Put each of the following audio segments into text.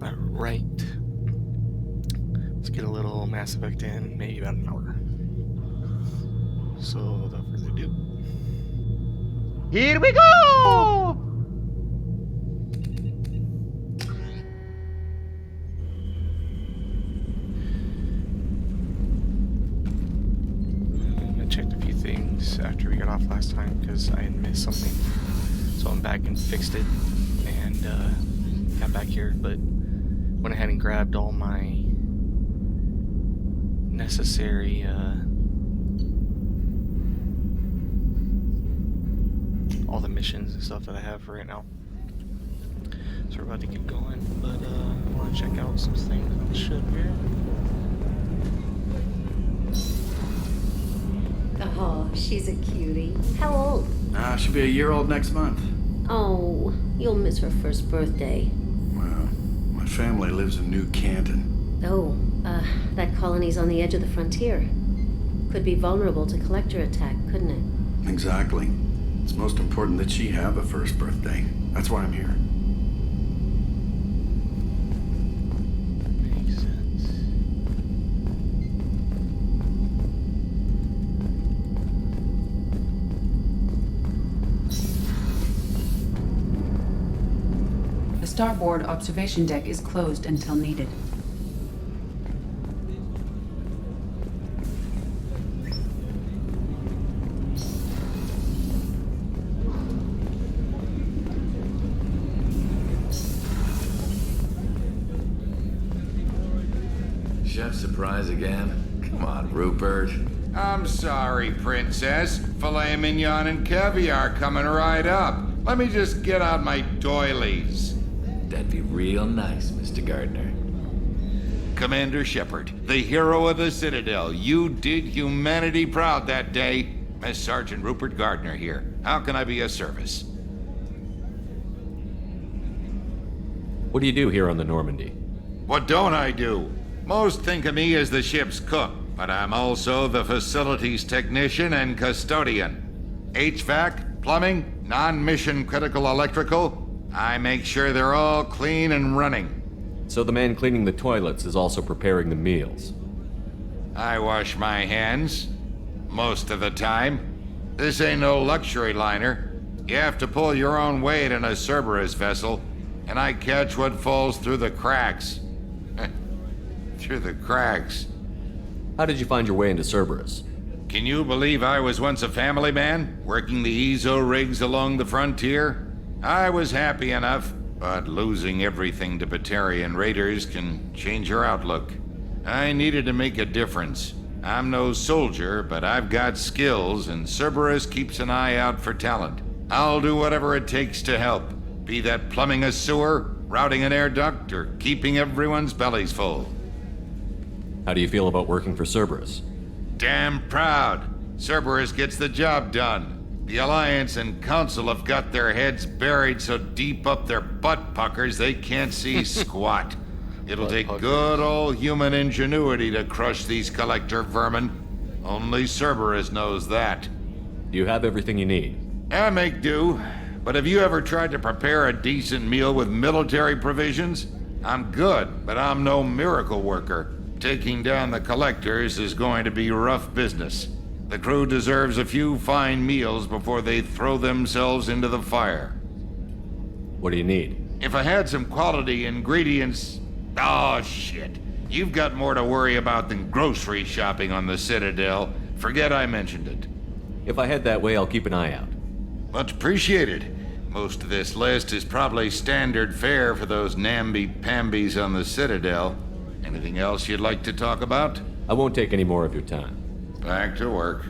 Alright. Let's get a little Mass Effect in, maybe about an hour. So, without further ado. Here we go! I checked a few things after we got off last time because I had missed something. So I'm back and fixed it and got back here, but went ahead and grabbed all my necessary all the missions and stuff that I have for right now. So we're about to get going, but I want to check out some things on the ship here. Oh, she's a cutie. How old? She'll be a year old next month. Oh, you'll miss her first birthday. Well, my family lives in New Canton. Oh, that colony's on the edge of the frontier. Could be vulnerable to collector attack, couldn't it? Exactly. It's most important that she have a first birthday. That's why I'm here. Makes sense. The starboard observation deck is closed until needed. Chef surprise again? Come on, Rupert. I'm sorry, Princess. Filet mignon and caviar coming right up. Let me just get out my doilies. That'd be real nice, Mr. Gardner. Commander Shepard, the hero of the Citadel. You did humanity proud that day. Miss Sergeant Rupert Gardner here. How can I be of service? What do you do here on the Normandy? What don't I do? Most think of me as the ship's cook, but I'm also the facilities technician and custodian. HVAC, plumbing, non-mission critical electrical. I make sure they're all clean and running. So the man cleaning the toilets is also preparing the meals. I wash my hands. Most of the time. This ain't no luxury liner. You have to pull your own weight in a Cerberus vessel, and I catch what falls through the cracks. Through the cracks. How did you find your way into Cerberus? Can you believe I was once a family man, working the EZO rigs along the frontier? I was happy enough, but losing everything to Batarian raiders can change your outlook. I needed to make a difference. I'm no soldier, but I've got skills, and Cerberus keeps an eye out for talent. I'll do whatever it takes to help, be that plumbing a sewer, routing an air duct, or keeping everyone's bellies full. How do you feel about working for Cerberus? Damn proud. Cerberus gets the job done. The Alliance and Council have got their heads buried so deep up their butt puckers they can't see squat. It'll take good old human ingenuity to crush these collector vermin. Only Cerberus knows that. Do you have everything you need? I make do. But have you ever tried to prepare a decent meal with military provisions? I'm good, but I'm no miracle worker. Taking down the collectors is going to be rough business. The crew deserves a few fine meals before they throw themselves into the fire. What do you need? If I had some quality ingredients... Oh, shit. You've got more to worry about than grocery shopping on the Citadel. Forget I mentioned it. If I head that way, I'll keep an eye out. Much appreciated. Most of this list is probably standard fare for those namby-pambies on the Citadel. Anything else you'd like to talk about? I won't take any more of your time. Back to work.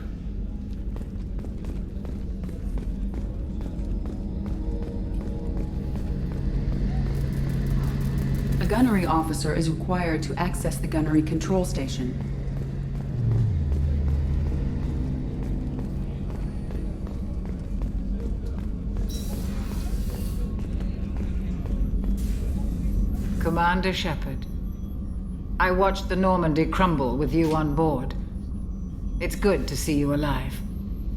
A gunnery officer is required to access the gunnery control station. Commander Shepard, I watched the Normandy crumble with you on board. It's good to see you alive.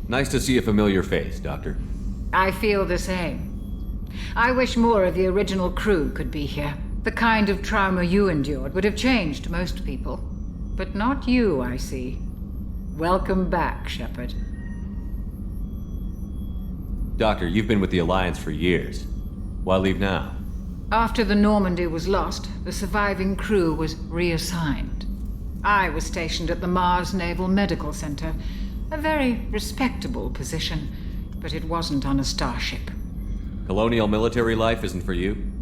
Nice to see a familiar face, Doctor. I feel the same. I wish more of the original crew could be here. The kind of trauma you endured would have changed most people. But not you, I see. Welcome back, Shepard. Doctor, you've been with the Alliance for years. Why leave now? After the Normandy was lost, the surviving crew was reassigned. I was stationed at the Mars Naval Medical Center, a very respectable position, but it wasn't on a starship. Colonial military life isn't for you?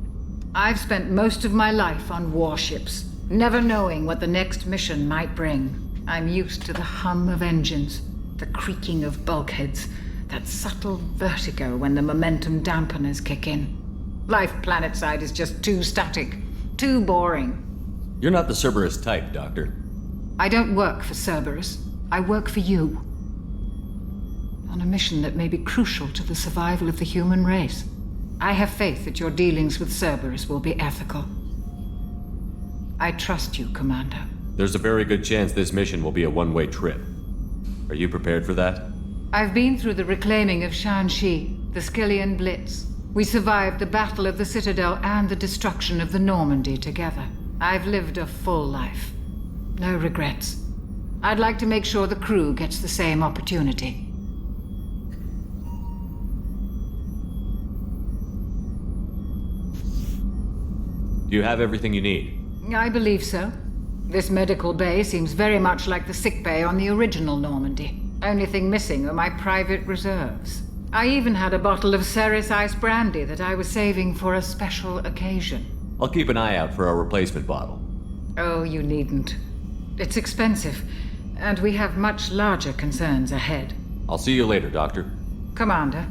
I've spent most of my life on warships, never knowing what the next mission might bring. I'm used to the hum of engines, the creaking of bulkheads, that subtle vertigo when the momentum dampeners kick in. Life planetside is just too static, too boring. You're not the Cerberus type, Doctor. I don't work for Cerberus. I work for you. On a mission that may be crucial to the survival of the human race. I have faith that your dealings with Cerberus will be ethical. I trust you, Commander. There's a very good chance this mission will be a one-way trip. Are you prepared for that? I've been through the reclaiming of Shanxi, the Skillian Blitz. We survived the Battle of the Citadel and the destruction of the Normandy together. I've lived a full life. No regrets. I'd like to make sure the crew gets the same opportunity. Do you have everything you need? I believe so. This medical bay seems very much like the sick bay on the original Normandy. Only thing missing are my private reserves. I even had a bottle of Ceres Ice Brandy that I was saving for a special occasion. I'll keep an eye out for a replacement bottle. Oh, you needn't. It's expensive, and we have much larger concerns ahead. I'll see you later, Doctor. Commander.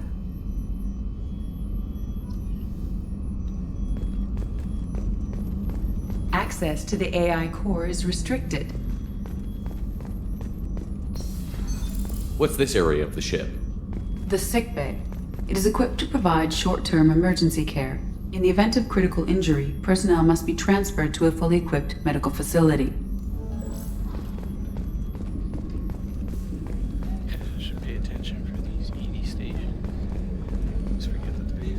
Access to the AI core is restricted. What's this area of the ship? The sickbay. It is equipped to provide short-term emergency care. In the event of critical injury, personnel must be transferred to a fully equipped medical facility. Should pay attention for these ED stations. Let's forget that they're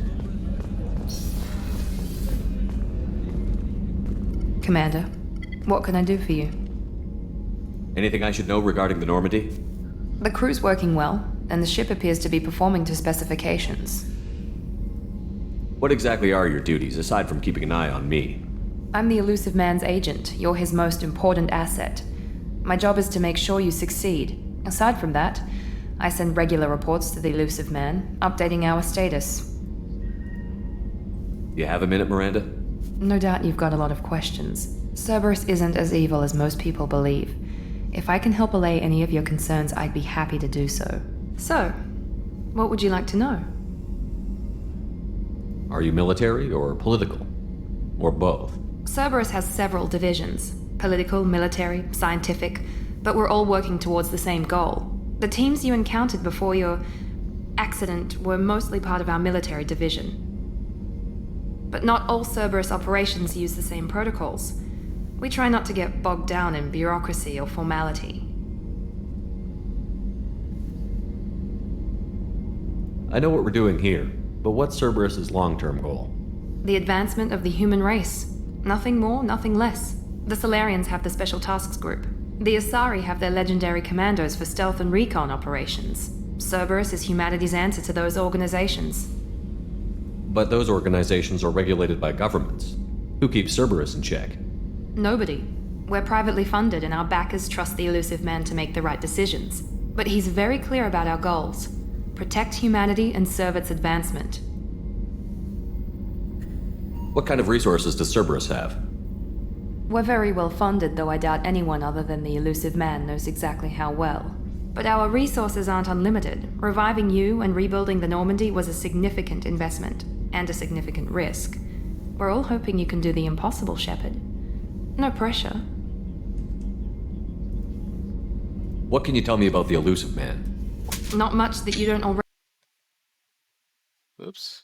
Commander, what can I do for you? Anything I should know regarding the Normandy? The crew's working well, and the ship appears to be performing to specifications. What exactly are your duties, aside from keeping an eye on me? I'm the Elusive Man's agent. You're his most important asset. My job is to make sure you succeed. Aside from that, I send regular reports to the Elusive Man, updating our status. You have a minute, Miranda? No doubt you've got a lot of questions. Cerberus isn't as evil as most people believe. If I can help allay any of your concerns, I'd be happy to do so. So, what would you like to know? Are you military or political? Or both? Cerberus has several divisions. Political, military, scientific, but we're all working towards the same goal. The teams you encountered before your accident were mostly part of our military division. But not all Cerberus operations use the same protocols. We try not to get bogged down in bureaucracy or formality. I know what we're doing here, but what's Cerberus's long-term goal? The advancement of the human race. Nothing more, nothing less. The Solarians have the Special Tasks Group. The Asari have their legendary commandos for stealth and recon operations. Cerberus is humanity's answer to those organizations. But those organizations are regulated by governments. Who keeps Cerberus in check? Nobody. We're privately funded and our backers trust the Elusive Man to make the right decisions. But he's very clear about our goals. Protect humanity and serve its advancement. What kind of resources does Cerberus have? We're very well funded, though I doubt anyone other than the Elusive Man knows exactly how well. But our resources aren't unlimited. Reviving you and rebuilding the Normandy was a significant investment, and a significant risk. We're all hoping you can do the impossible, Shepard. No pressure. What can you tell me about the Elusive Man? Not much that you don't already. Oops.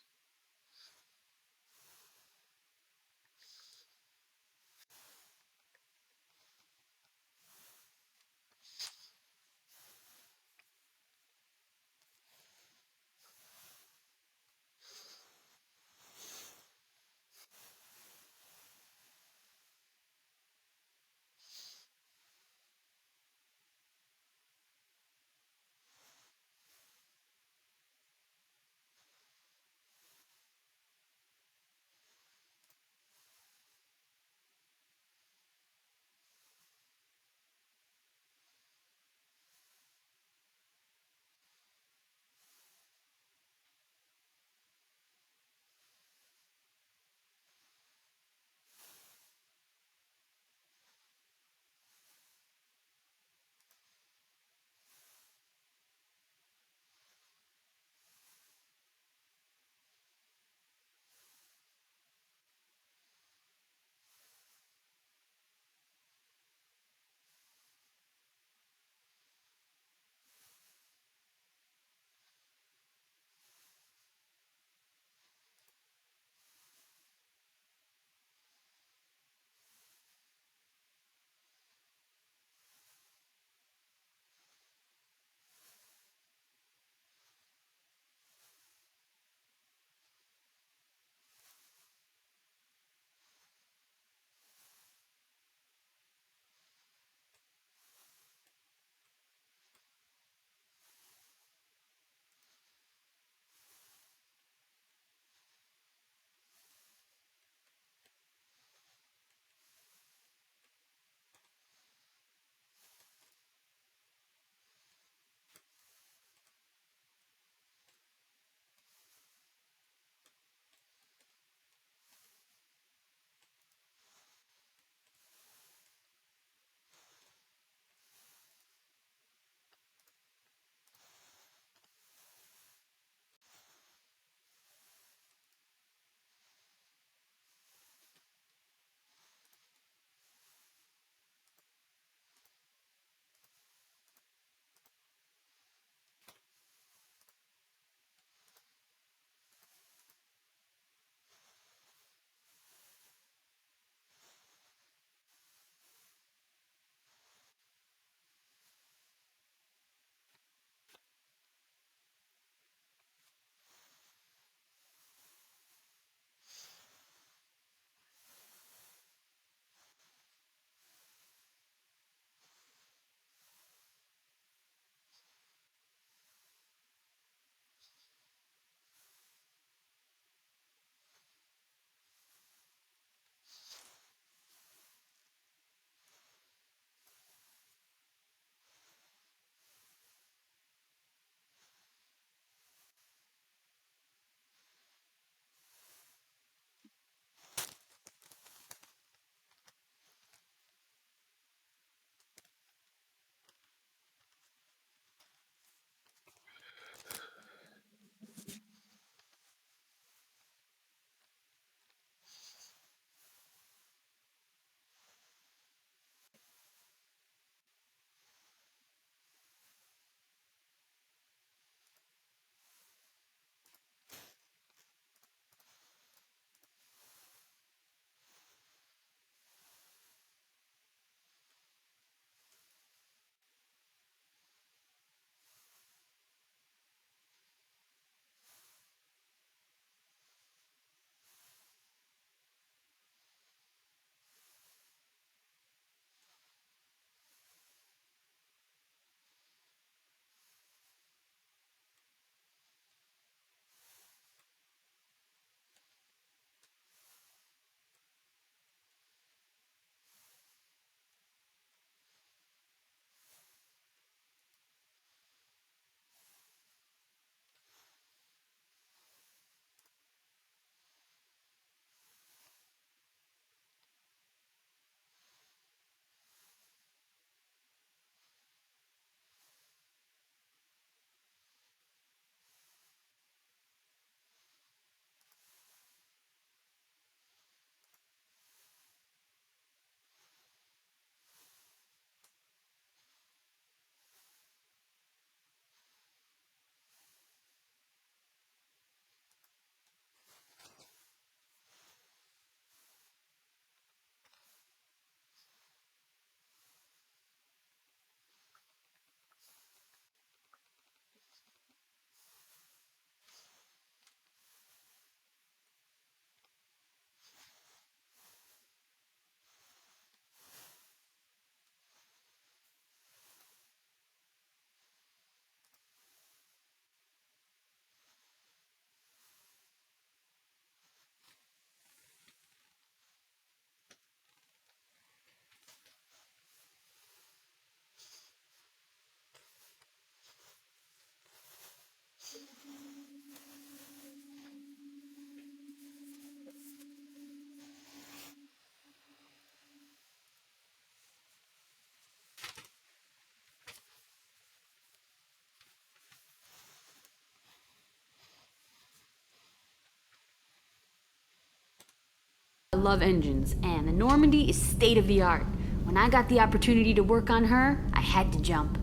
love engines, and the Normandy is state of the art. When I got the opportunity to work on her, I had to jump.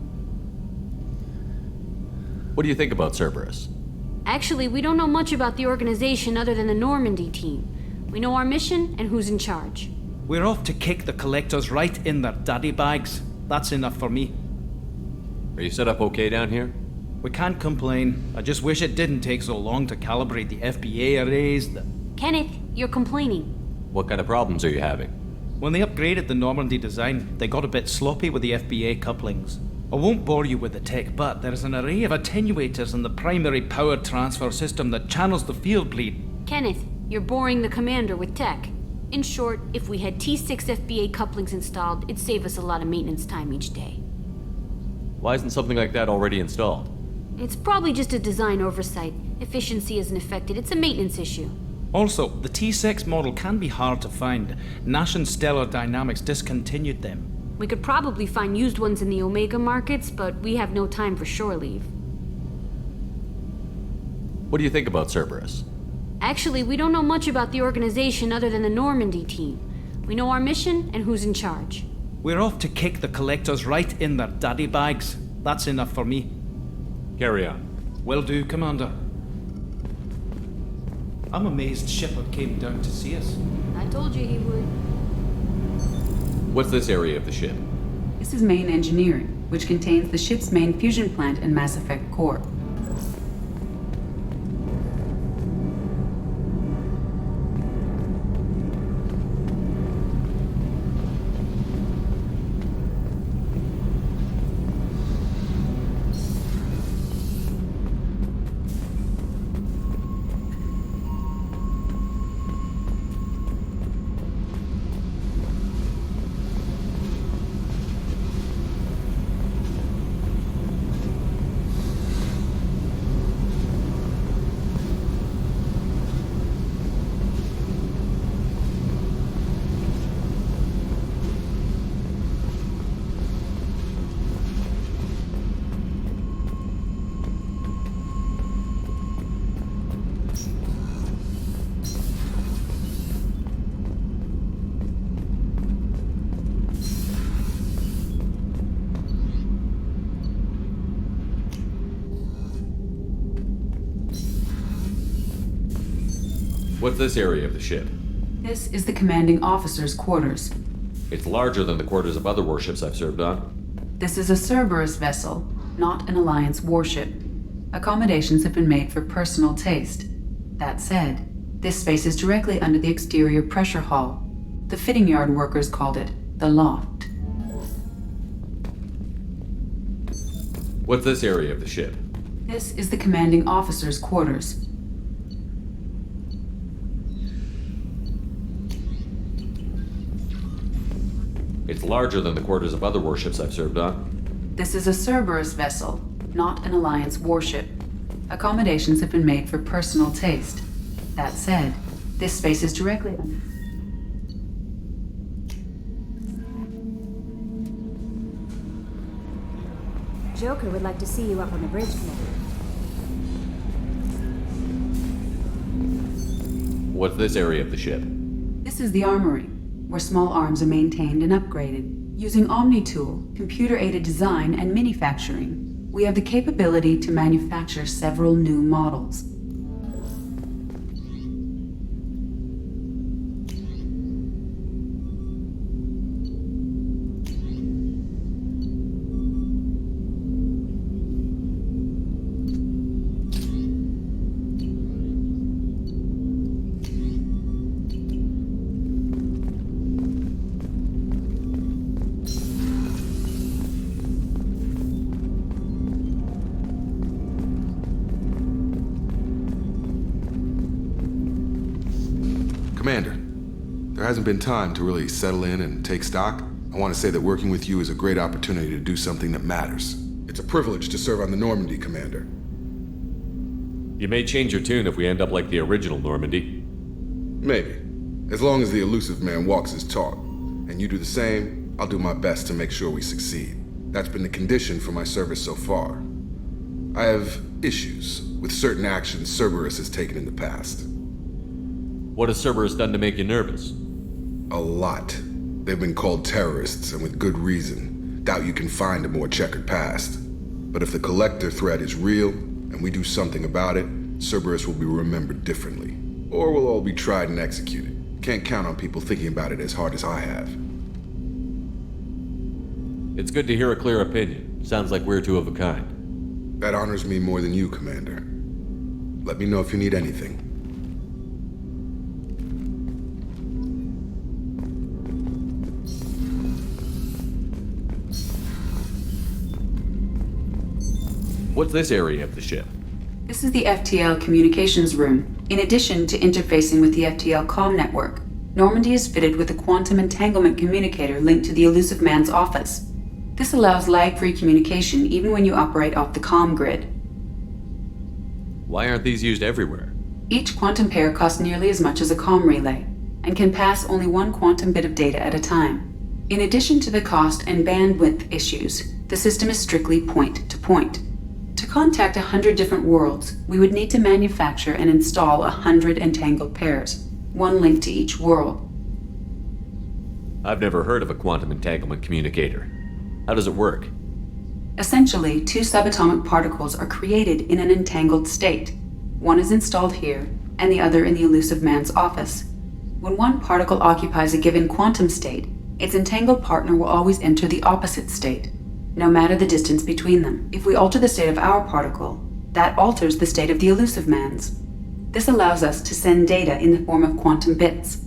What do you think about Cerberus? Actually, we don't know much about the organization other than the Normandy team. We know our mission and who's in charge. We're off to kick the collectors right in their daddy bags. That's enough for me. Are you set up okay down here? We can't complain. I just wish it didn't take so long to calibrate the FBA arrays. Kenneth, you're complaining. What kind of problems are you having? When they upgraded the Normandy design, they got a bit sloppy with the FBA couplings. I won't bore you with the tech, but there's an array of attenuators in the primary power transfer system that channels the field bleed. Kenneth, you're boring the commander with tech. In short, if we had T6 FBA couplings installed, it'd save us a lot of maintenance time each day. Why isn't something like that already installed? It's probably just a design oversight. Efficiency isn't affected, it's a maintenance issue. Also, the T6 model can be hard to find. Nash and Stellar Dynamics discontinued them. We could probably find used ones in the Omega markets, but we have no time for shore leave. What do you think about Cerberus? Actually, we don't know much about the organization other than the Normandy team. We know our mission and who's in charge. We're off to kick the collectors right in their daddy bags. That's enough for me. Carry on. Will do, Commander. I'm amazed Shepard came down to see us. I told you he would. What's this area of the ship? This is main engineering, which contains the ship's main fusion plant and Mass Effect core. What's this area of the ship? This is the commanding officer's quarters. It's larger than the quarters of other warships I've served on. This is a Cerberus vessel, not an Alliance warship. Accommodations have been made for personal taste. That said, this space is directly under the exterior pressure hull. The fitting yard workers called it the loft. What's this area of the ship? This is the commanding officer's quarters. It's larger than the quarters of other warships I've served on. This is a Cerberus vessel, not an Alliance warship. Accommodations have been made for personal taste. That said, this space is directly under... Joker would like to see you up on the bridge, Commander. What's this area of the ship? This is the armory, where small arms are maintained and upgraded. Using Omni-Tool, computer-aided design, and manufacturing, we have the capability to manufacture several new models. Commander, there hasn't been time to really settle in and take stock. I want to say that working with you is a great opportunity to do something that matters. It's a privilege to serve on the Normandy, Commander. You may change your tune if we end up like the original Normandy. Maybe. As long as the elusive man walks his talk, and you do the same, I'll do my best to make sure we succeed. That's been the condition for my service so far. I have issues with certain actions Cerberus has taken in the past. What has Cerberus done to make you nervous? A lot. They've been called terrorists, and with good reason. Doubt you can find a more checkered past. But if the Collector threat is real, and we do something about it, Cerberus will be remembered differently. Or we'll all be tried and executed. Can't count on people thinking about it as hard as I have. It's good to hear a clear opinion. Sounds like we're two of a kind. That honors me more than you, Commander. Let me know if you need anything. What's this area of the ship? This is the FTL communications room. In addition to interfacing with the FTL comm network, Normandy is fitted with a quantum entanglement communicator linked to the Elusive Man's office. This allows lag-free communication even when you operate off the comm grid. Why aren't these used everywhere? Each quantum pair costs nearly as much as a comm relay, and can pass only one quantum bit of data at a time. In addition to the cost and bandwidth issues, the system is strictly point-to-point. To contact 100 different worlds, we would need to manufacture and install 100 entangled pairs, one link to each world. I've never heard of a quantum entanglement communicator. How does it work? Essentially, two subatomic particles are created in an entangled state. One is installed here, and the other in the Elusive Man's office. When one particle occupies a given quantum state, its entangled partner will always enter the opposite state, no matter the distance between them. If we alter the state of our particle, that alters the state of the Elusive Man's. This allows us to send data in the form of quantum bits.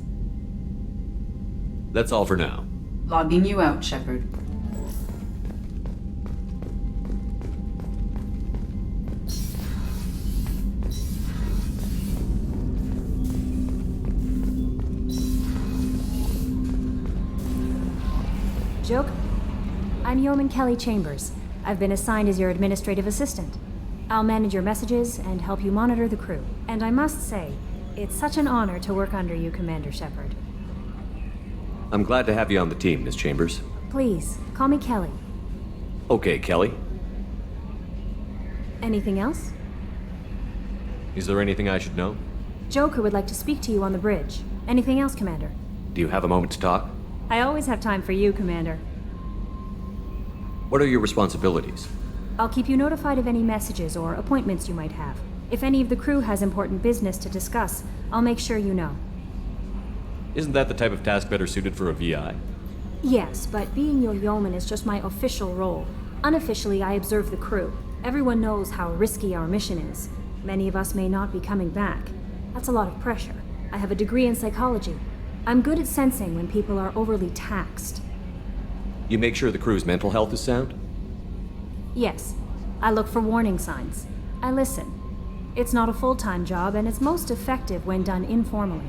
That's all for now. Logging you out, Shepard. Joke? I'm Yeoman Kelly Chambers. I've been assigned as your administrative assistant. I'll manage your messages and help you monitor the crew. And I must say, it's such an honor to work under you, Commander Shepard. I'm glad to have you on the team, Miss Chambers. Please, call me Kelly. Okay, Kelly. Anything else? Is there anything I should know? Joker would like to speak to you on the bridge. Anything else, Commander? Do you have a moment to talk? I always have time for you, Commander. What are your responsibilities? I'll keep you notified of any messages or appointments you might have. If any of the crew has important business to discuss, I'll make sure you know. Isn't that the type of task better suited for a VI? Yes, but being your yeoman is just my official role. Unofficially, I observe the crew. Everyone knows how risky our mission is. Many of us may not be coming back. That's a lot of pressure. I have a degree in psychology. I'm good at sensing when people are overly taxed. You make sure the crew's mental health is sound? Yes. I look for warning signs. I listen. It's not a full-time job, and it's most effective when done informally.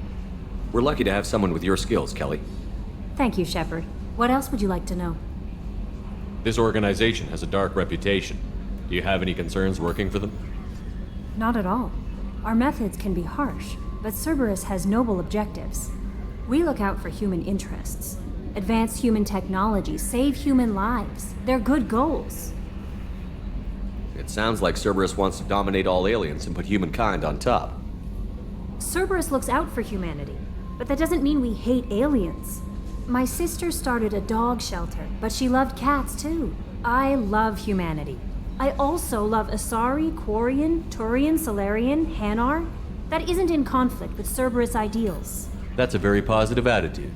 We're lucky to have someone with your skills, Kelly. Thank you, Shepard. What else would you like to know? This organization has a dark reputation. Do you have any concerns working for them? Not at all. Our methods can be harsh, but Cerberus has noble objectives. We look out for human interests. Advance human technology, save human lives. They're good goals. It sounds like Cerberus wants to dominate all aliens and put humankind on top. Cerberus looks out for humanity, but that doesn't mean we hate aliens. My sister started a dog shelter, but she loved cats too. I love humanity. I also love Asari, Quarian, Turian, Solarian, Hanar. That isn't in conflict with Cerberus ideals. That's a very positive attitude.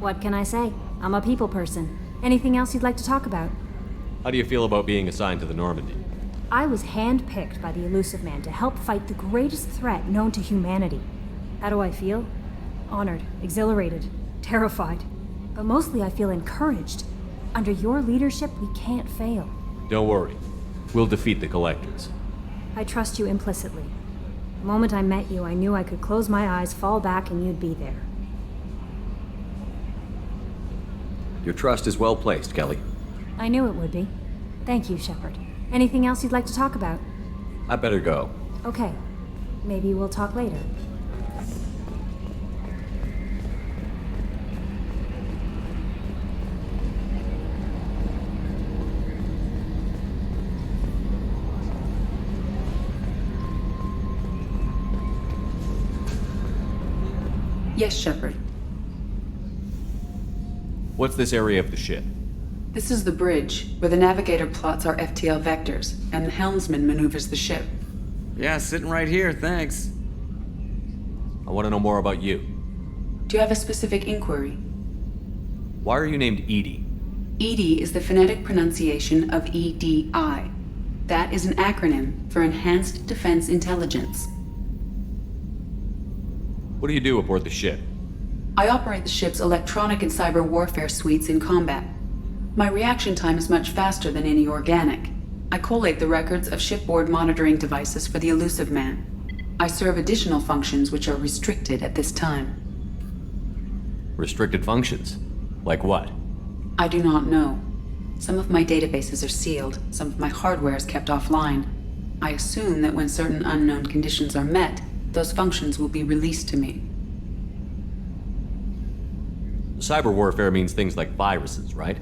What can I say? I'm a people person. Anything else you'd like to talk about? How do you feel about being assigned to the Normandy? I was handpicked by the Elusive Man to help fight the greatest threat known to humanity. How do I feel? Honored, exhilarated, terrified. But mostly I feel encouraged. Under your leadership, we can't fail. Don't worry. We'll defeat the Collectors. I trust you implicitly. The moment I met you, I knew I could close my eyes, fall back, and you'd be there. Your trust is well placed, Kelly. I knew it would be. Thank you, Shepard. Anything else you'd like to talk about? I better go. Okay. Maybe we'll talk later. Yes, Shepard. What's this area of the ship? This is the bridge, where the navigator plots our FTL vectors, and the helmsman maneuvers the ship. Yeah, sitting right here, thanks. I want to know more about you. Do you have a specific inquiry? Why are you named Edie? EDI is the phonetic pronunciation of EDI. That is an acronym for Enhanced Defense Intelligence. What do you do aboard the ship? I operate the ship's electronic and cyber warfare suites in combat. My reaction time is much faster than any organic. I collate the records of shipboard monitoring devices for the Elusive Man. I serve additional functions which are restricted at this time. Restricted functions? Like what? I do not know. Some of my databases are sealed, some of my hardware is kept offline. I assume that when certain unknown conditions are met, those functions will be released to me. Cyber warfare means things like viruses, right?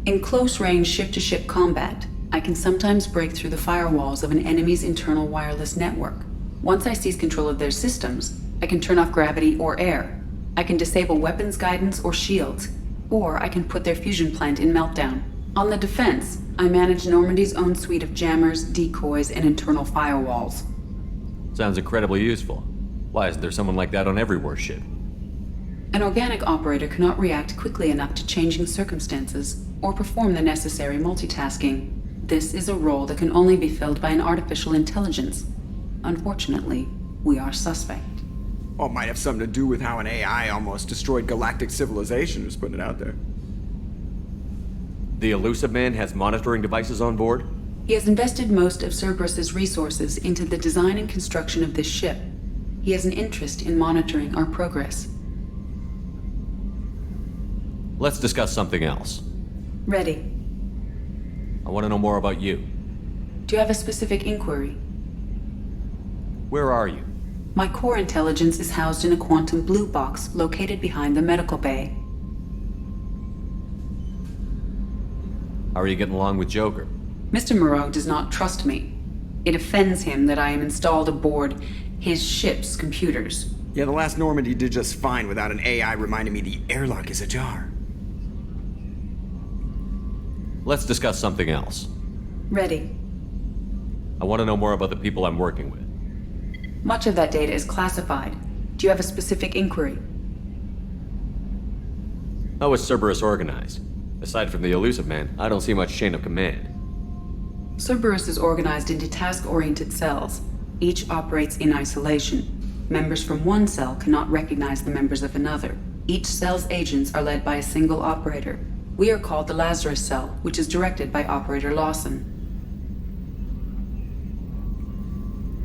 In close-range ship-to-ship combat, I can sometimes break through the firewalls of an enemy's internal wireless network. Once I seize control of their systems, I can turn off gravity or air. I can disable weapons guidance or shields, or I can put their fusion plant in meltdown. On the defense, I manage Normandy's own suite of jammers, decoys, and internal firewalls. Sounds incredibly useful. Why isn't there someone like that on every warship? An organic operator cannot react quickly enough to changing circumstances or perform the necessary multitasking. This is a role that can only be filled by an artificial intelligence. Unfortunately, we are suspect. Well, it might have something to do with how an AI almost destroyed galactic civilization, just putting it out there. The Elusive Man has monitoring devices on board? He has invested most of Cerberus's resources into the design and construction of this ship. He has an interest in monitoring our progress. Let's discuss something else. Ready. I want to know more about you. Do you have a specific inquiry? Where are you? My core intelligence is housed in a quantum blue box located behind the medical bay. How are you getting along with Joker? Mr. Moreau does not trust me. It offends him that I am installed aboard his ship's computers. Yeah, the last Normandy did just fine without an AI reminding me the airlock is ajar. Let's discuss something else. Ready. I want to know more about the people I'm working with. Much of that data is classified. Do you have a specific inquiry? How is Cerberus organized? Aside from the Elusive Man, I don't see much chain of command. Cerberus is organized into task-oriented cells. Each operates in isolation. Members from one cell cannot recognize the members of another. Each cell's agents are led by a single operator. We are called the Lazarus Cell, which is directed by Operator Lawson.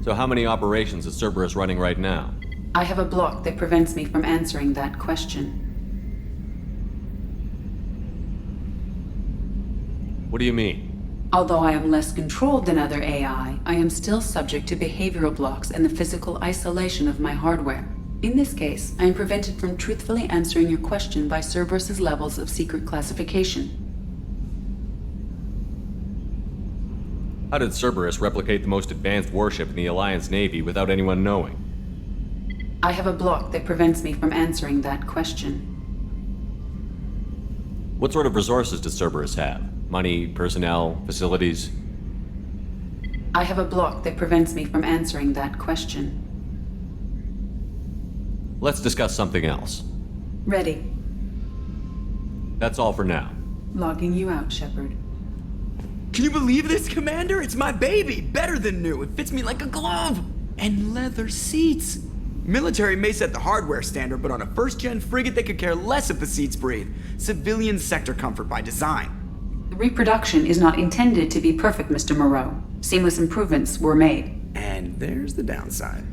So how many operations is Cerberus running right now? I have a block that prevents me from answering that question. What do you mean? Although I am less controlled than other AI, I am still subject to behavioral blocks and the physical isolation of my hardware. In this case, I am prevented from truthfully answering your question by Cerberus's levels of secret classification. How did Cerberus replicate the most advanced warship in the Alliance Navy without anyone knowing? I have a block that prevents me from answering that question. What sort of resources does Cerberus have? Money, personnel, facilities? I have a block that prevents me from answering that question. Let's discuss something else. Ready. That's all for now. Logging you out, Shepard. Can you believe this, Commander? It's my baby! Better than new. It fits me like a glove! And leather seats! Military may set the hardware standard, but on a first-gen frigate, they could care less if the seats breathe. Civilian sector comfort by design. The reproduction is not intended to be perfect, Mr. Moreau. Seamless improvements were made. And there's the downside.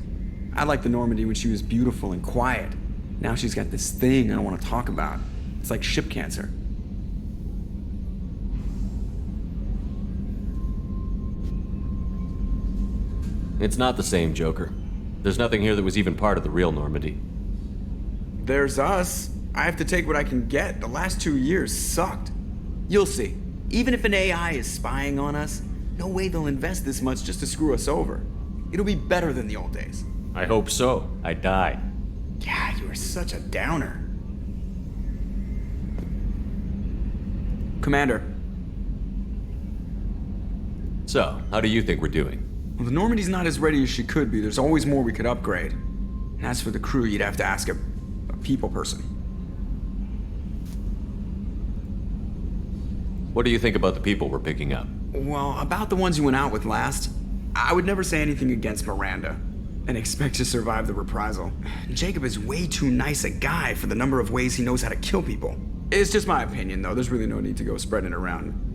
I liked the Normandy when she was beautiful and quiet. Now she's got this thing I don't want to talk about. It's like ship cancer. It's not the same, Joker. There's nothing here that was even part of the real Normandy. There's us. I have to take what I can get. The last 2 years sucked. You'll see. Even if an AI is spying on us, no way they'll invest this much just to screw us over. It'll be better than the old days. I hope so. I died. Yeah, you were such a downer. Commander. So, how do you think we're doing? Well, the Normandy's not as ready as she could be. There's always more we could upgrade. And as for the crew, you'd have to ask a people person. What do you think about the people we're picking up? Well, about the ones you went out with last, I would never say anything against Miranda and expect to survive the reprisal. Jacob is way too nice a guy for the number of ways he knows how to kill people. It's just my opinion, though. There's really no need to go spreading it around.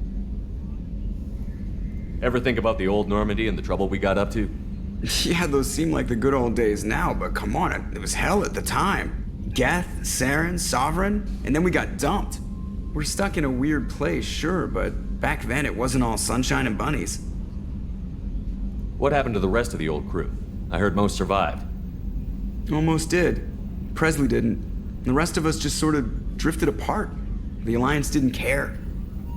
Ever think about the old Normandy and the trouble we got up to? Yeah, those seem like the good old days now, but come on, it was hell at the time. Geth, Saren, Sovereign, and then we got dumped. We're stuck in a weird place, sure, but back then it wasn't all sunshine and bunnies. What happened to the rest of the old crew? I heard most survived. Almost did. Presley didn't. The rest of us just sort of drifted apart. The Alliance didn't care.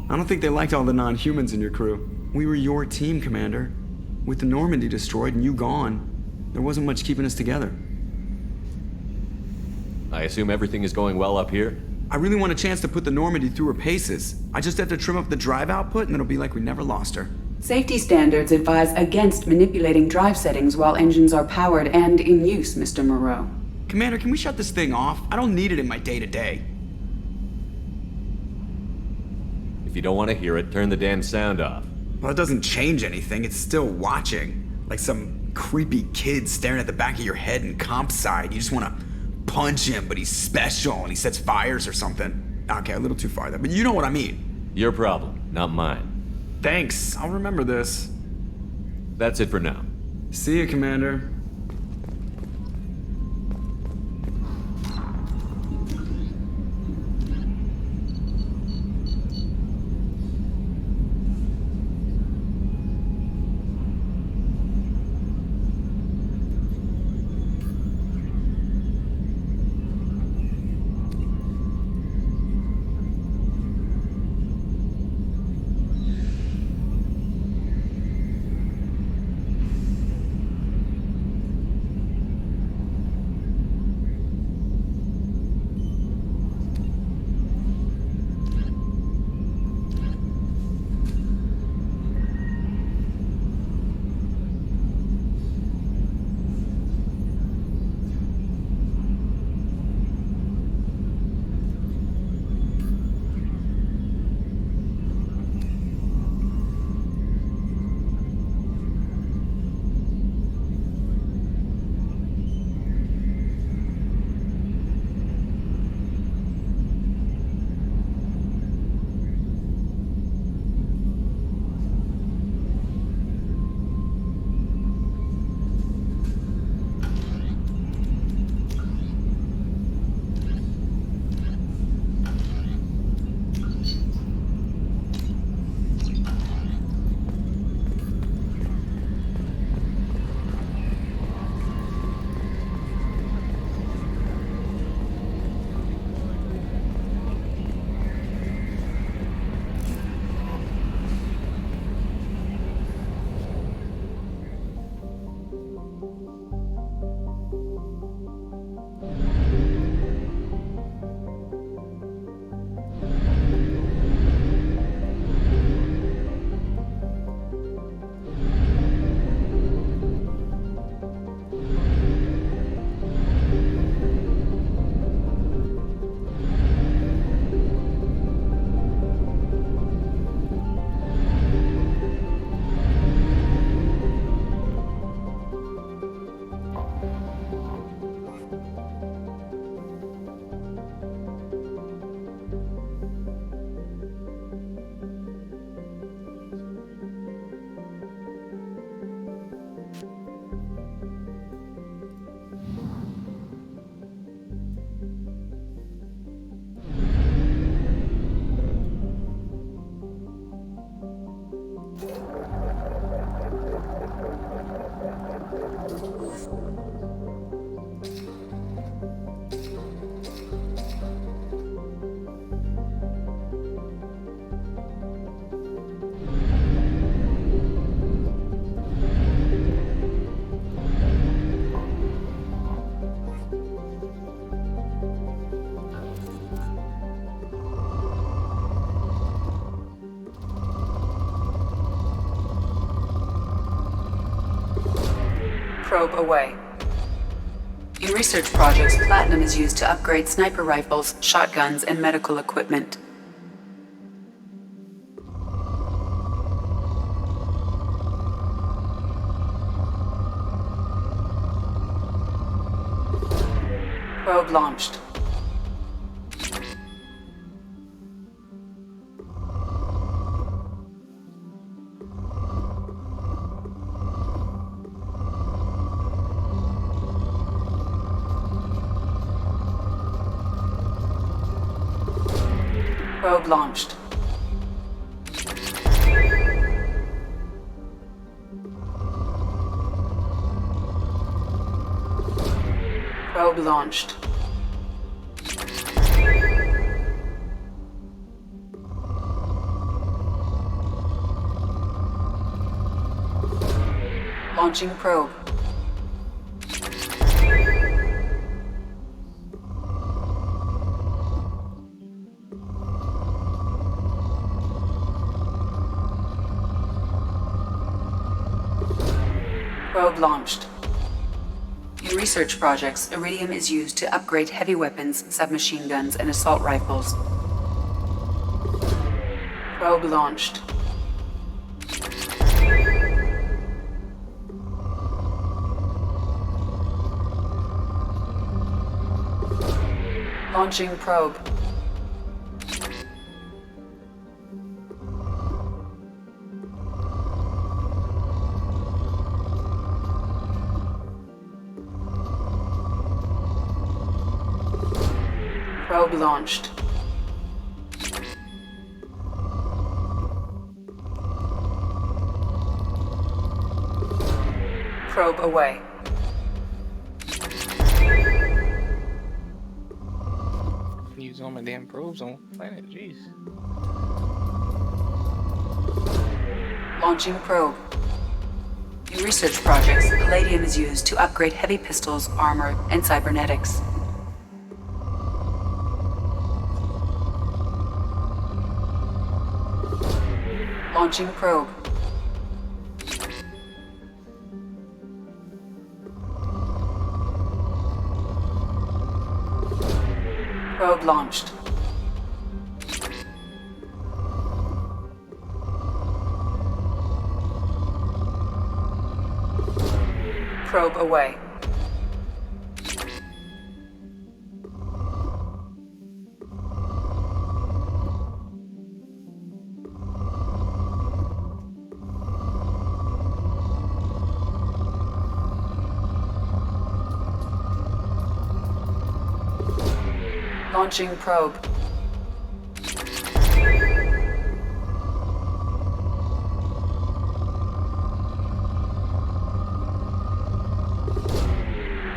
I don't think they liked all the non-humans in your crew. We were your team, Commander. With the Normandy destroyed and you gone, there wasn't much keeping us together. I assume everything is going well up here? I really want a chance to put the Normandy through her paces. I just have to trim up the drive output and it'll be like we never lost her. Safety standards advise against manipulating drive settings while engines are powered and in use, Mr. Moreau. Commander, can we shut this thing off? I don't need it in my day-to-day. If you don't want to hear it, turn the damn sound off. Well, it doesn't change anything. It's still watching. Like some creepy kid staring at the back of your head in comp side. You just want to punch him, but he's special and he sets fires or something. Okay, a little too far there, but you know what I mean. Your problem, not mine. Thanks, I'll remember this. That's it for now. See you, Commander. Probe away. In research projects, platinum is used to upgrade sniper rifles, shotguns, and medical equipment. Probe launched. Probe launched. Probe launched. Launching probe. Probe launched. In research projects, iridium is used to upgrade heavy weapons, submachine guns, and assault rifles. Probe launched. Launching probe. Probe launched. Probe away. Use all my damn probes on the planet, jeez. Launching probe. In research projects, palladium is used to upgrade heavy pistols, armor, and cybernetics. Launching probe. Probe launched. Probe away. Launching probe.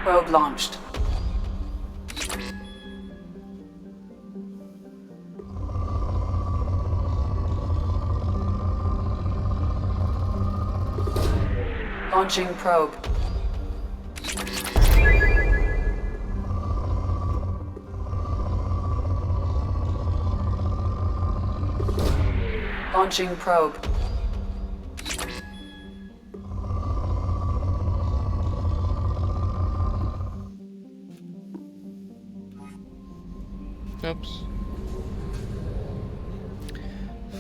Probe launched. Launching probe. Launching probe. Oops.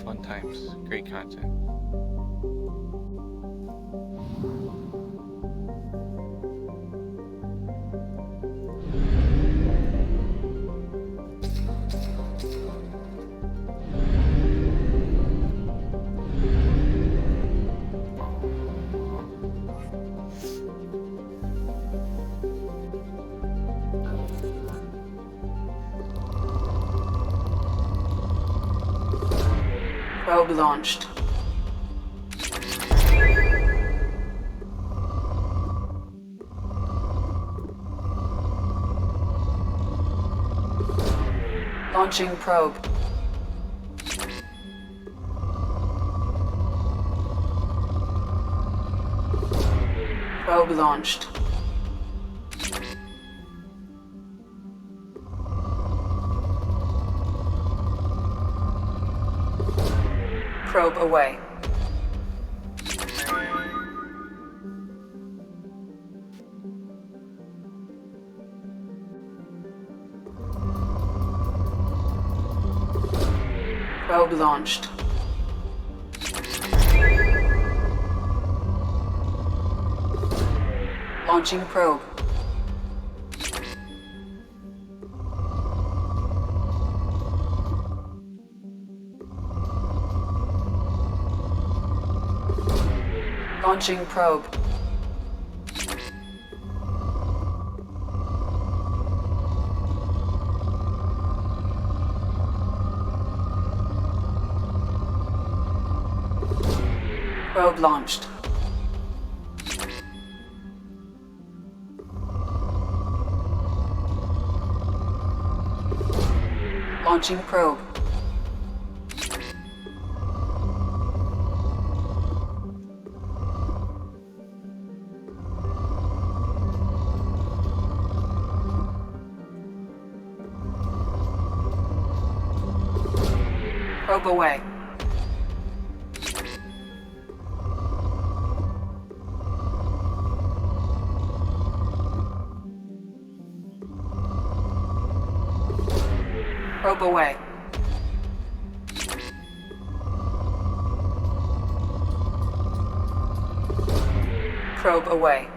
Fun times. Great content. Probe launched. Launching probe. Probe launched. Probe away. Probe launched. Launching probe. Launching probe. Probe launched. Launching probe. Probe away. Probe away. Probe away.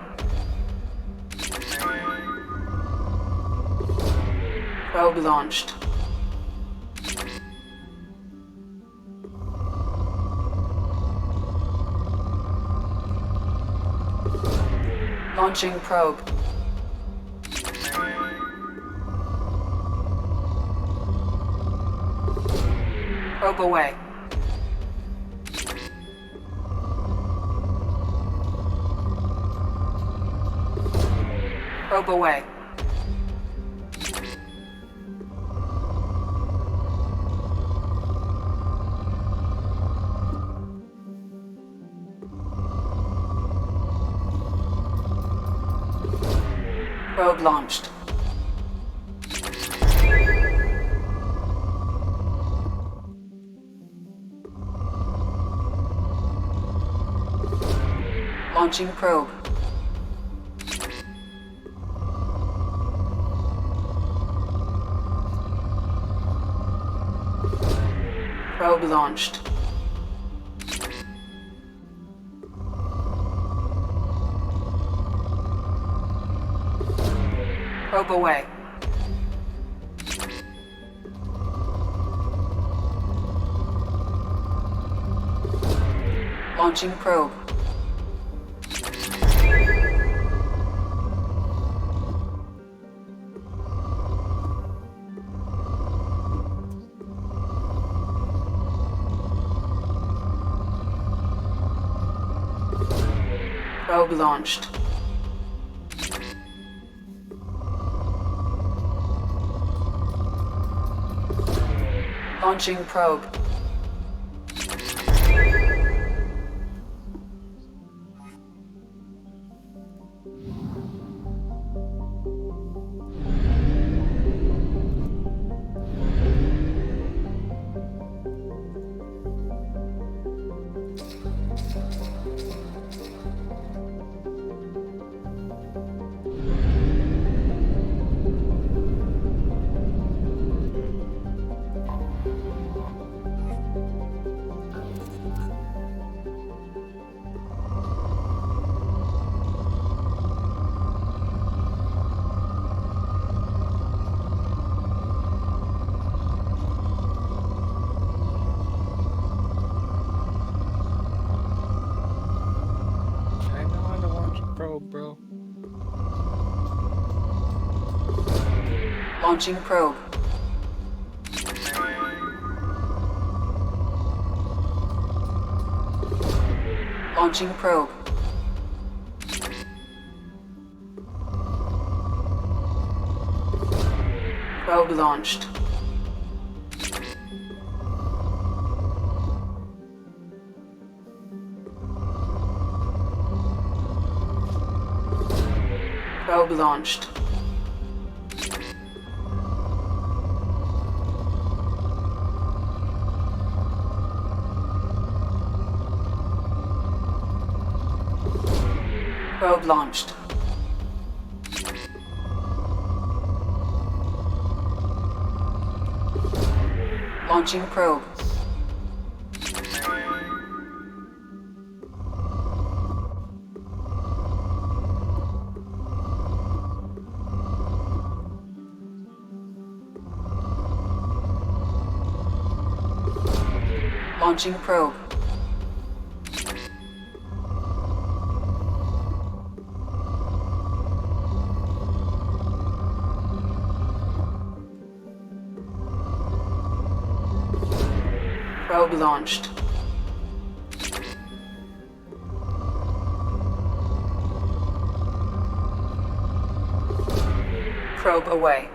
Probe launched. Launching probe. Probe away. Probe away. Probe launched. Launching probe. Probe launched. Probe away. Launching probe. Probe launched. Launching probe. Bro. Launching probe. Launching probe. Probe launched. Probe launched. Probe launched. Launching probe. Launching probe. Probe launched. Probe away.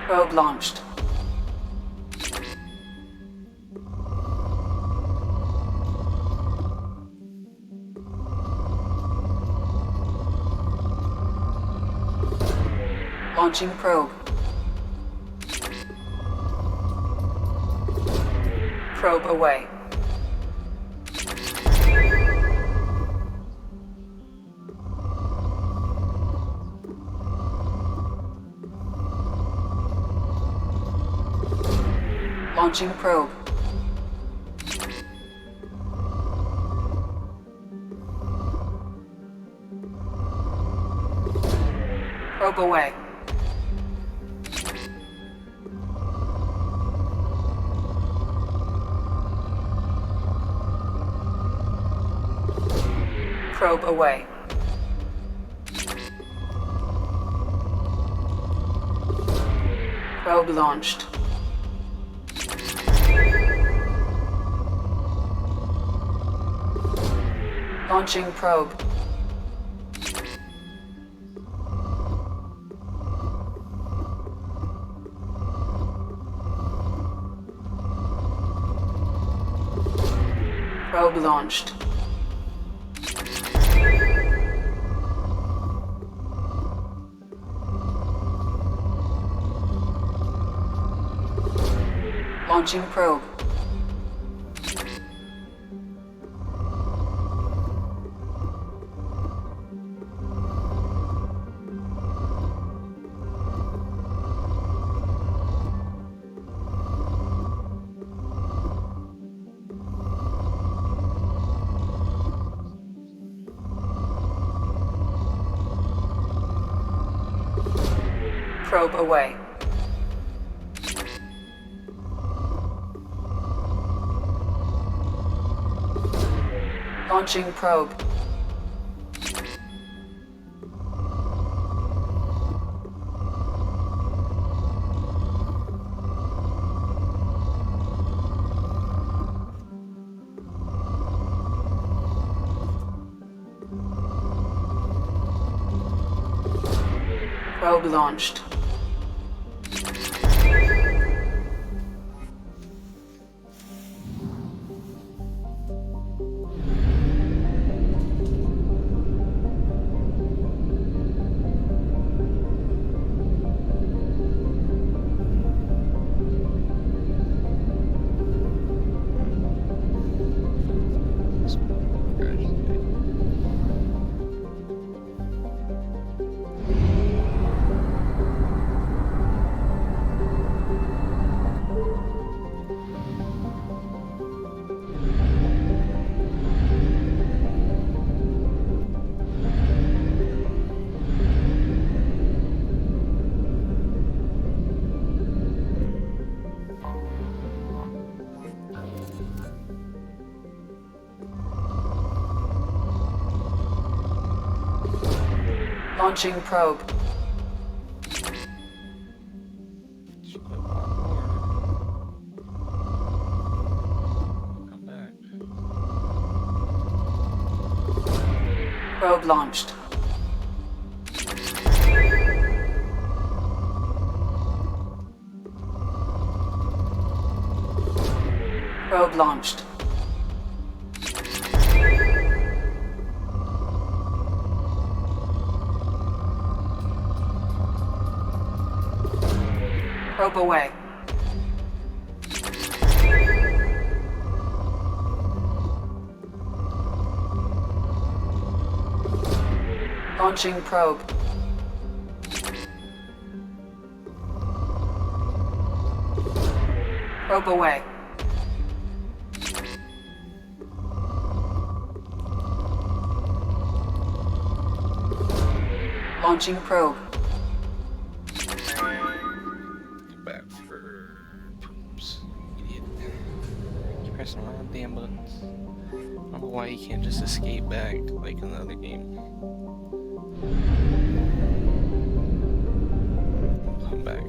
Probe launched. Launching probe. Probe away. Launching probe. Probe away. Probe away. Probe launched. Launching probe. Probe launched. Launching probe. Probe away. Launching probe. Probe launched. Launching probe. Probe launched. Probe launched. Probe away. Launching probe. Probe away. Launching probe. why you can't just escape back like in the other game. Come back.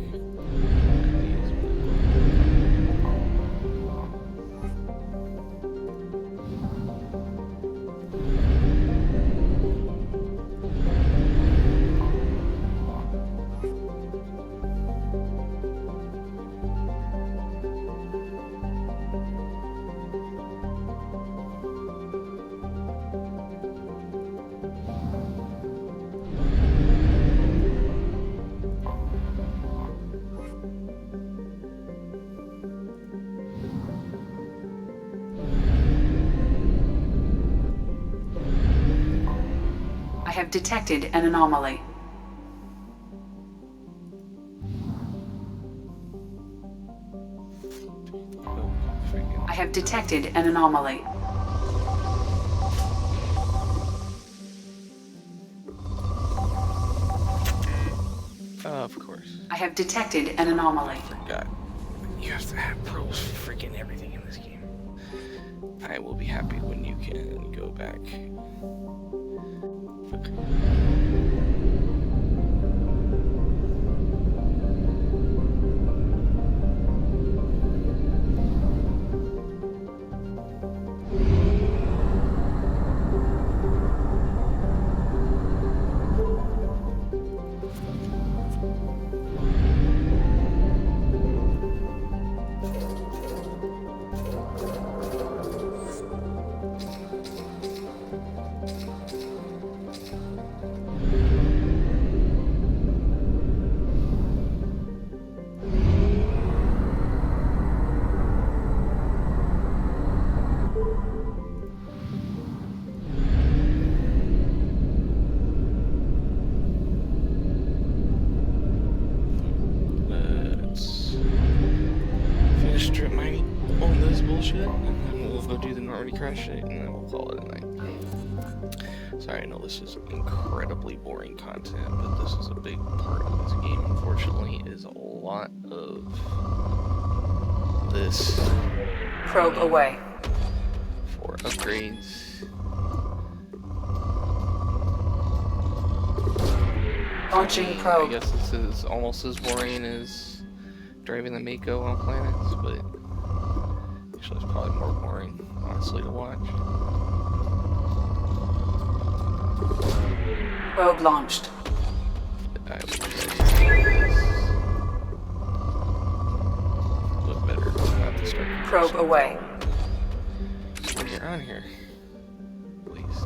I have detected an anomaly. I have detected an anomaly. Of course. I have detected an anomaly. Forgot. You have to have pros for freaking everything in this game. I will be happy when you can go back. Strip mining on this bullshit, and then we'll go do the Normandy crash shit, and then we'll call it a night. Sorry, I know this is incredibly boring content, but this is a big part of this game, unfortunately, is a lot of this. Probe away. For upgrades. Launching probe. I guess this is almost as boring as driving the Mako on planets, but actually it's probably more boring, honestly, to watch. Probe launched. I will try to look better at the start. Probe away. When you're on here, please.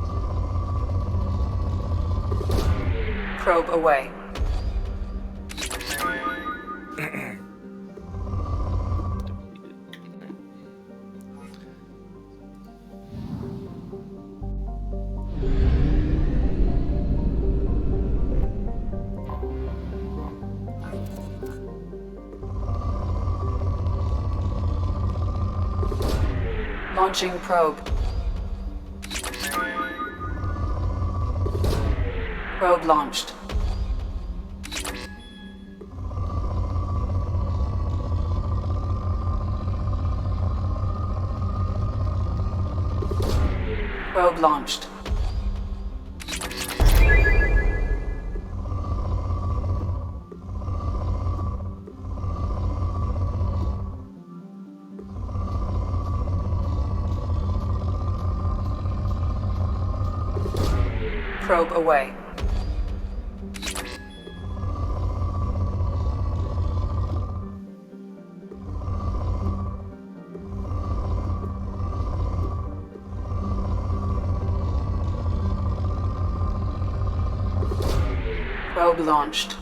Probe away. Launching probe. Probe launched. Probe launched. Probe away. Probe launched.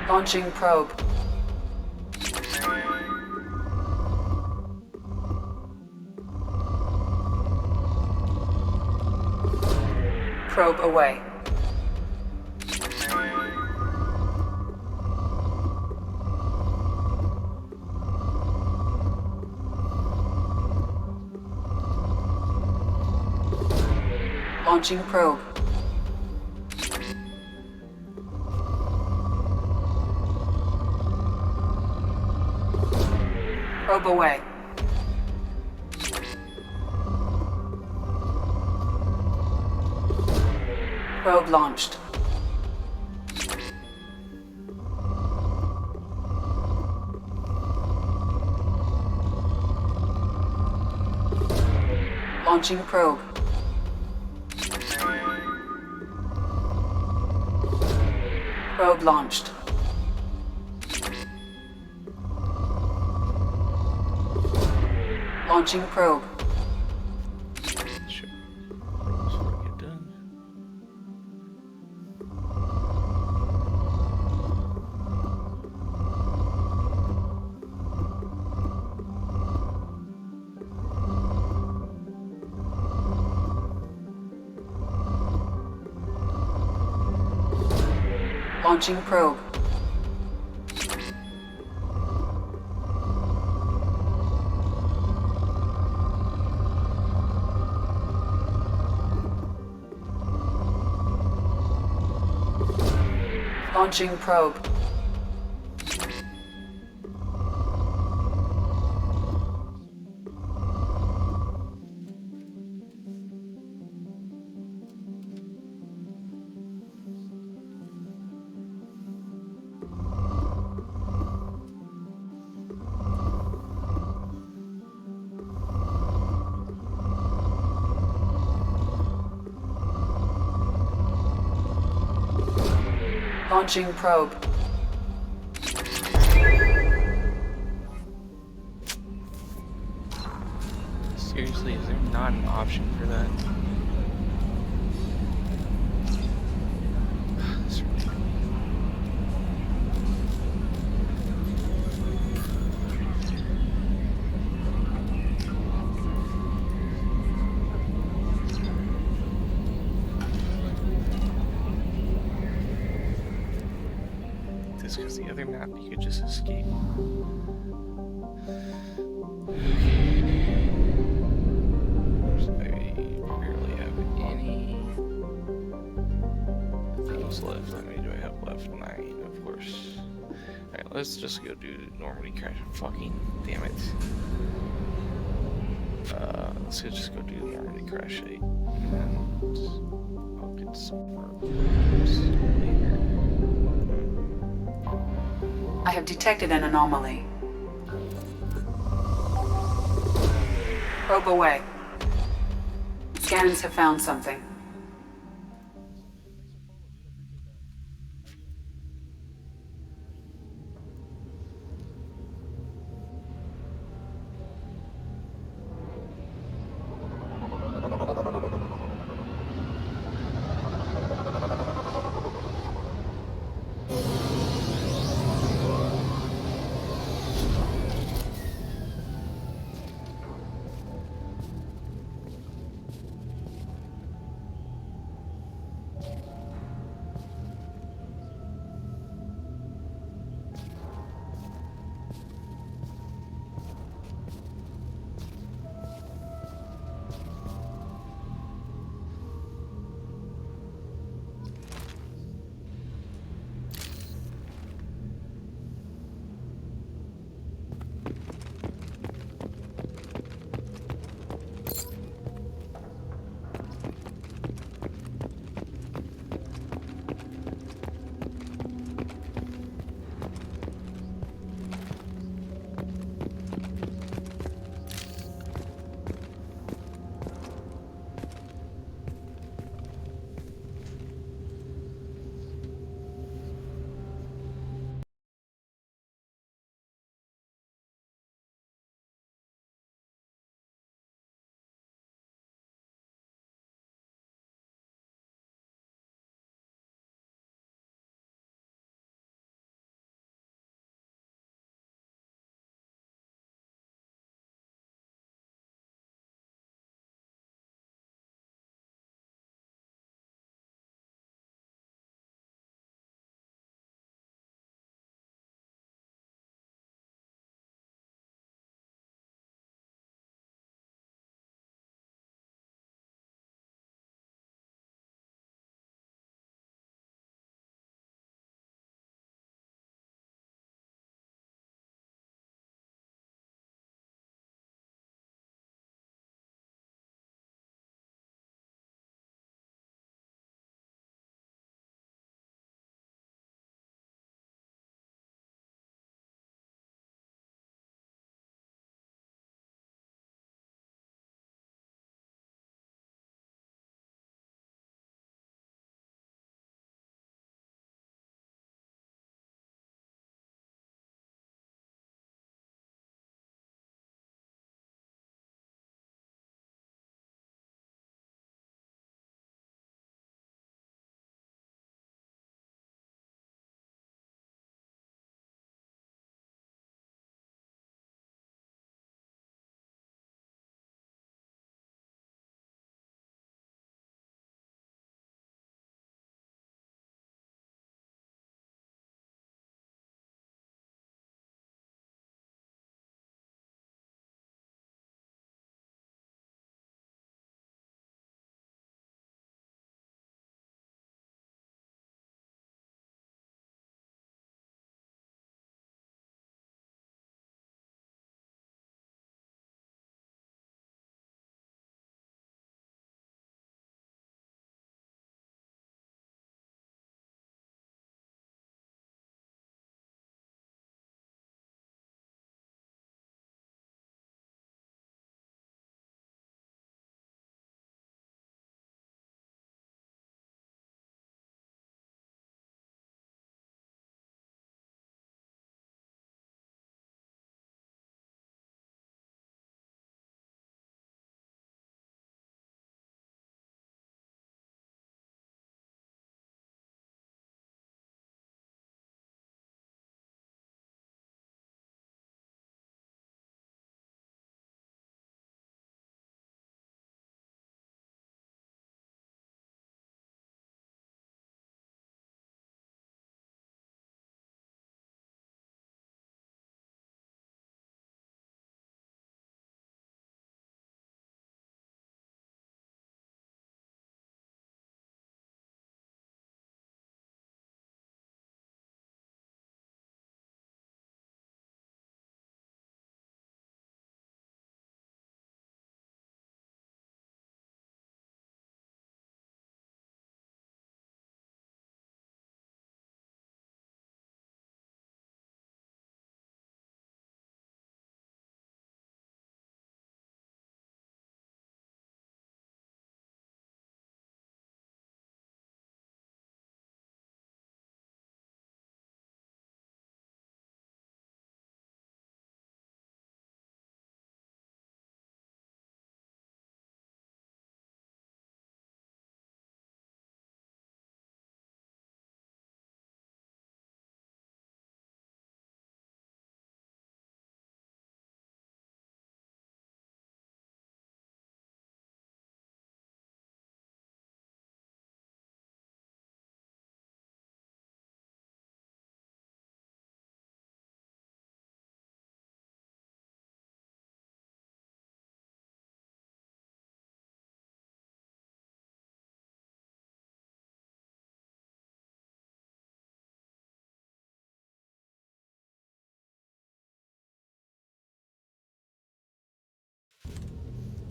Launching probe. Probe away. Launching probe. Probe away. Probe launched. Launching probe. Probe launched. Launching probe. Sure. Before I get done. Launching probe. Launching probe. Launching probe. Seriously, is there not an option for that? That's really... This because the other map you could just escape. I barely have any things left. How many do I have left? 9, of course. Alright, let's just go do Normandy Crash. Fucking damn it. Let's just go do Normandy Crash 8. And I'll get some more later. I have detected an anomaly. Probe away. Scans have found something.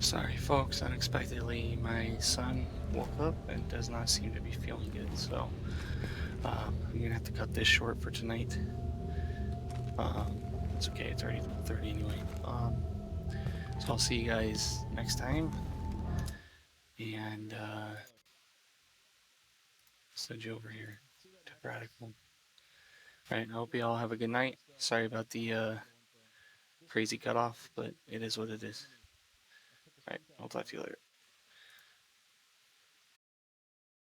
Sorry, folks. Unexpectedly, my son woke up and does not seem to be feeling good, so I'm gonna have to cut this short for tonight. It's okay. It's already 30 anyway. So I'll see you guys next time, and send you over here to Radical. Right. I hope you all have a good night. Sorry about the crazy cutoff, but it is what it is. Alright, I'll talk to you later.